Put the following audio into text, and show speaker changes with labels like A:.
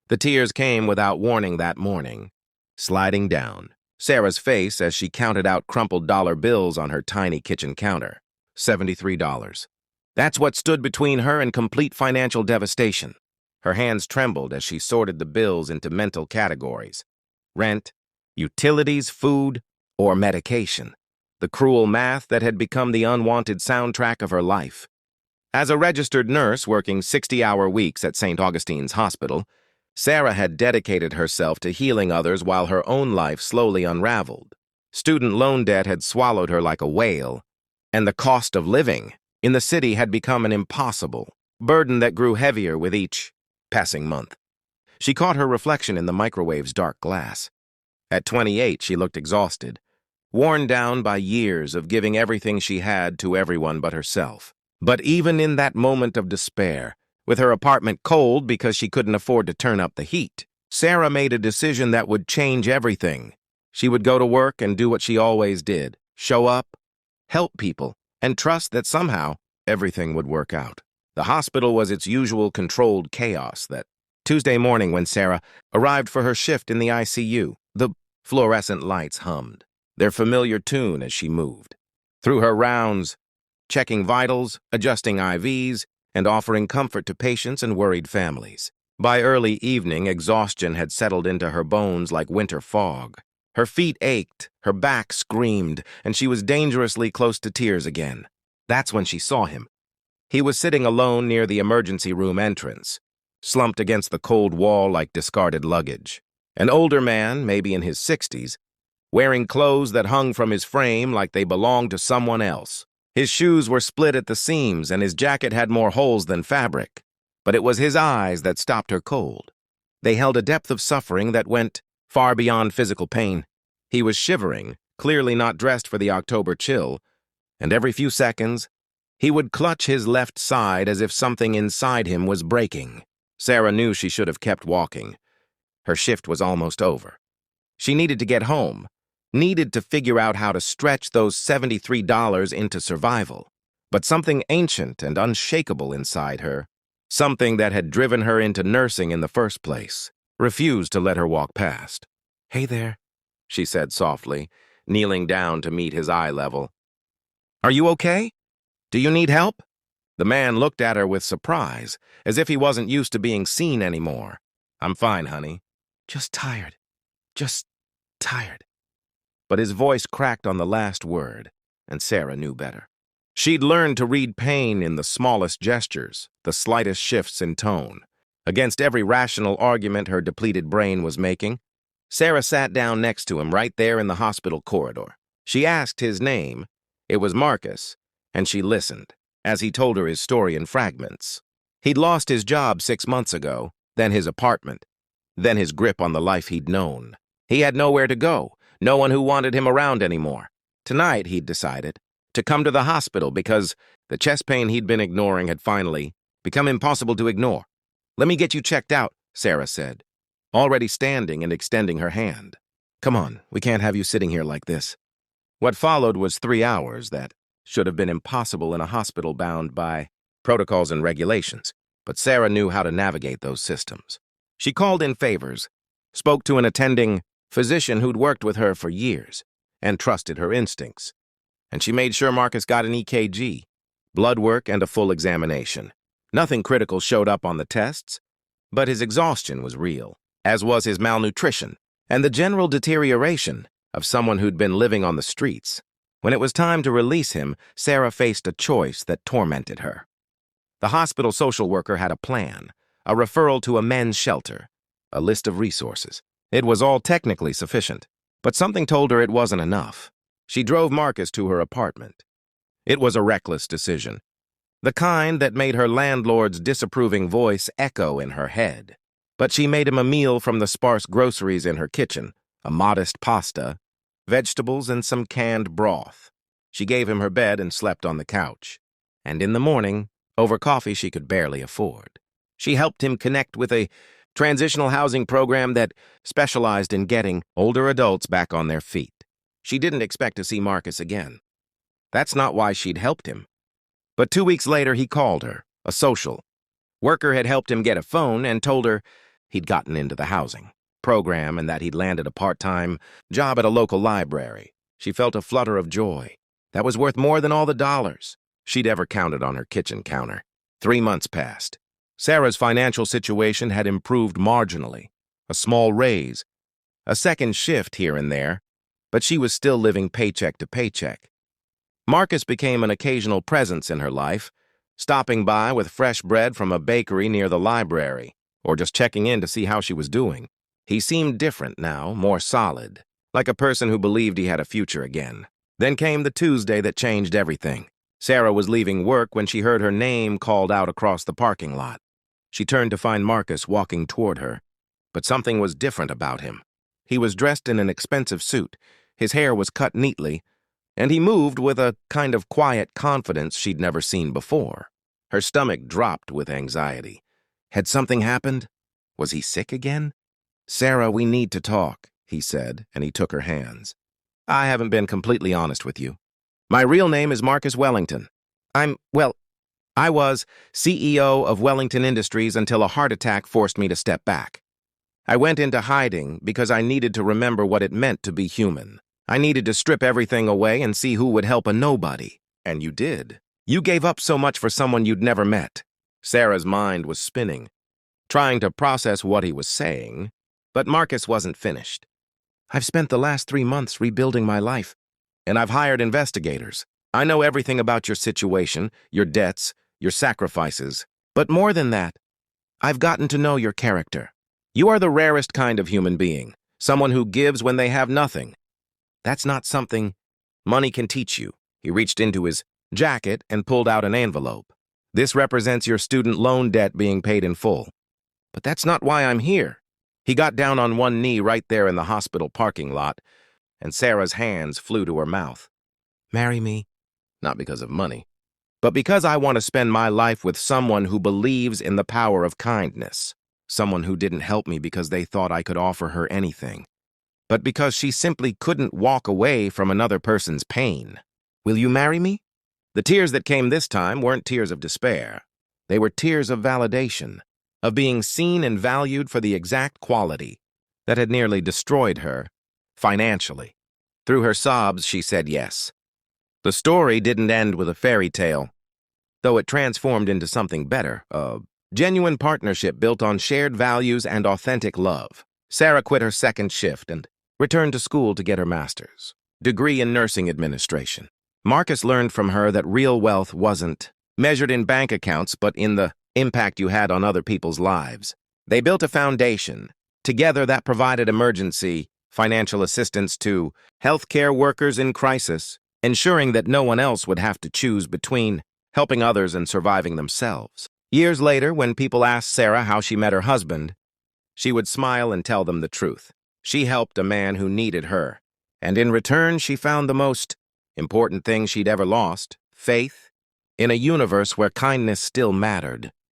A: The tears came without warning that morning, sliding down Sarah's face as she counted out crumpled dollar bills on her tiny kitchen counter. $73. That's what stood between her and complete financial devastation. Her hands trembled as she sorted the bills into mental categories: rent, utilities, food, or medication. The cruel math that had become the unwanted soundtrack of her life. As a registered nurse working 60-hour weeks at St. Augustine's Hospital, Sarah had dedicated herself to healing others while her own life slowly unraveled. Student loan debt had swallowed her like a whale, and the cost of living in the city had become an impossible burden that grew heavier with each passing month. She caught her reflection in the microwave's dark glass. At 28, she looked exhausted, worn down by years of giving everything she had to everyone but herself. But even in that moment of despair, with her apartment cold because she couldn't afford to turn up the heat, Sarah made a decision that would change everything. She would go to work and do what she always did: show up, help people, and trust that somehow everything would work out. The hospital was its usual controlled chaos. That Tuesday morning when Sarah arrived for her shift in the ICU, the fluorescent lights hummed their familiar tune as she moved through her rounds, checking vitals, adjusting IVs, and offering comfort to patients and worried families. By early evening, exhaustion had settled into her bones like winter fog. Her feet ached, her back screamed, and she was dangerously close to tears again. That's when she saw him. He was sitting alone near the emergency room entrance, slumped against the cold wall like discarded luggage. An older man, maybe in his 60s, wearing clothes that hung from his frame like they belonged to someone else. His shoes were split at the seams, and his jacket had more holes than fabric. But it was his eyes that stopped her cold. They held a depth of suffering that went far beyond physical pain. He was shivering, clearly not dressed for the October chill, and every few seconds, he would clutch his left side as if something inside him was breaking. Sarah knew she should have kept walking. Her shift was almost over. She needed to get home, needed to figure out how to stretch those $73 into survival. But something ancient and unshakable inside her, something that had driven her into nursing in the first place, refused to let her walk past. "Hey there," she said softly, kneeling down to meet his eye level. "Are you okay? Do you need help?" The man looked at her with surprise, as if he wasn't used to being seen anymore. "I'm fine, honey. Just tired. Just tired." But his voice cracked on the last word, and Sarah knew better. She'd learned to read pain in the smallest gestures, the slightest shifts in tone. Against every rational argument her depleted brain was making, Sarah sat down next to him right there in the hospital corridor. She asked his name. It was Marcus, and she listened as he told her his story in fragments. He'd lost his job 6 months ago, then his apartment, then his grip on the life he'd known. He had nowhere to go, no one who wanted him around anymore. Tonight, he'd decided to come to the hospital because the chest pain he'd been ignoring had finally become impossible to ignore. "Let me get you checked out," Sarah said, already standing and extending her hand. "Come on, we can't have you sitting here like this." What followed was 3 hours that should have been impossible in a hospital bound by protocols and regulations, but Sarah knew how to navigate those systems. She called in favors, spoke to an attending physician who'd worked with her for years, and trusted her instincts. And she made sure Marcus got an EKG, blood work, and a full examination. Nothing critical showed up on the tests, but his exhaustion was real, as was his malnutrition, and the general deterioration of someone who'd been living on the streets. When it was time to release him, Sarah faced a choice that tormented her. The hospital social worker had a plan, a referral to a men's shelter, a list of resources. It was all technically sufficient, but something told her it wasn't enough. She drove Marcus to her apartment. It was a reckless decision, the kind that made her landlord's disapproving voice echo in her head. But she made him a meal from the sparse groceries in her kitchen, a modest pasta, vegetables, and some canned broth. She gave him her bed and slept on the couch. And in the morning, over coffee she could barely afford, she helped him connect with a transitional housing program that specialized in getting older adults back on their feet. She didn't expect to see Marcus again. That's not why she'd helped him. But 2 weeks later, he called her. A social worker had helped him get a phone and told her he'd gotten into the housing program and that he'd landed a part-time job at a local library. She felt a flutter of joy. That was worth more than all the dollars she'd ever counted on her kitchen counter. 3 months passed. Sarah's financial situation had improved marginally. A small raise, a second shift here and there, but she was still living paycheck to paycheck. Marcus became an occasional presence in her life, stopping by with fresh bread from a bakery near the library, or just checking in to see how she was doing. He seemed different now, more solid, like a person who believed he had a future again. Then came the Tuesday that changed everything. Sarah was leaving work when she heard her name called out across the parking lot. She turned to find Marcus walking toward her, but something was different about him. He was dressed in an expensive suit, his hair was cut neatly, and he moved with a kind of quiet confidence she'd never seen before. Her stomach dropped with anxiety. Had something happened? Was he sick again? "Sarah, we need to talk," he said, and he took her hands. "I haven't been completely honest with you. My real name is Marcus Wellington. I was CEO of Wellington Industries until a heart attack forced me to step back. I went into hiding because I needed to remember what it meant to be human. I needed to strip everything away and see who would help a nobody. And you did. You gave up so much for someone you'd never met." Sarah's mind was spinning, trying to process what he was saying, but Marcus wasn't finished. "I've spent the last 3 months rebuilding my life, and I've hired investigators. I know everything about your situation, your debts, your sacrifices. But more than that, I've gotten to know your character. You are the rarest kind of human being, someone who gives when they have nothing. That's not something money can teach you." He reached into his jacket and pulled out an envelope. "This represents your student loan debt being paid in full. But that's not why I'm here." He got down on one knee right there in the hospital parking lot, and Sarah's hands flew to her mouth. "Marry me, not because of money, but because I want to spend my life with someone who believes in the power of kindness, someone who didn't help me because they thought I could offer her anything, but because she simply couldn't walk away from another person's pain. Will you marry me?" The tears that came this time weren't tears of despair. They were tears of validation, of being seen and valued for the exact quality that had nearly destroyed her financially. Through her sobs, she said yes. The story didn't end with a fairy tale, though it transformed into something better, a genuine partnership built on shared values and authentic love. Sarah quit her second shift and returned to school to get her master's degree in nursing administration. Marcus learned from her that real wealth wasn't measured in bank accounts, but in the impact you had on other people's lives. They built a foundation together that provided emergency financial assistance to healthcare workers in crisis, ensuring that no one else would have to choose between helping others and surviving themselves. Years later, when people asked Sarah how she met her husband, she would smile and tell them the truth. She helped a man who needed her, and in return she found the most important thing she'd ever lost: faith in a universe where kindness still mattered.